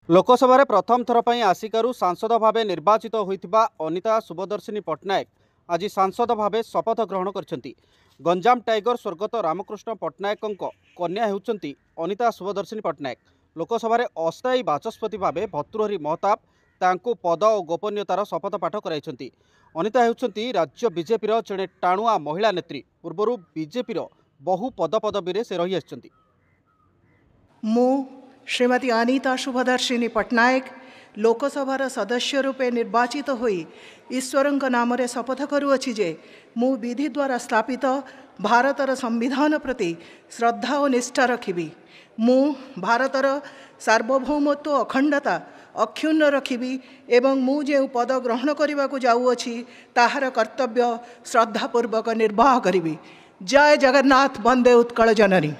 लोकसभा प्रथम थर पर आसिकारु सांसद भाव निर्वाचित होइथिबा अनिता सुभदर्शिनी पट्टनायक आज सांसद भाव शपथ ग्रहण करछंती। गंजाम टाइगर स्वर्गत रामकृष्ण पट्टनायक कन्या हेउचंती अनिता सुभदर्शिनी पट्टनायक। लोकसभा अस्थायी बाचस्पति भाव भर्तृहरि महताब तांको पद और गोपनीयतार शपथ पाठ कराइछंती। अनिता हेउचंती राज्य बीजेपी जड़े टाणुआ महिला नेत्री। पूर्व बीजेपी बहु पदपदवी से रही आछंती। श्रीमती अनिता शुभदर्शिनी पट्टनायक लोकसभार सदस्य रूपे निर्वाचित होई ईश्वरंक नाम रे शपथ करुअछि जे मु विधि द्वारा स्थापित भारतर संविधान प्रति श्रद्धा और निष्ठा रखिबी। मु भारतर सार्वभौमत्व अखंडता अक्षुण्ण रखिबी एवं मु जे पद ग्रहण करने को जाऊँगी ताहार कर्तव्य श्रद्धापूर्वक निर्वाह करिबी। जय जगन्नाथ, वंदे उत्कल जननी।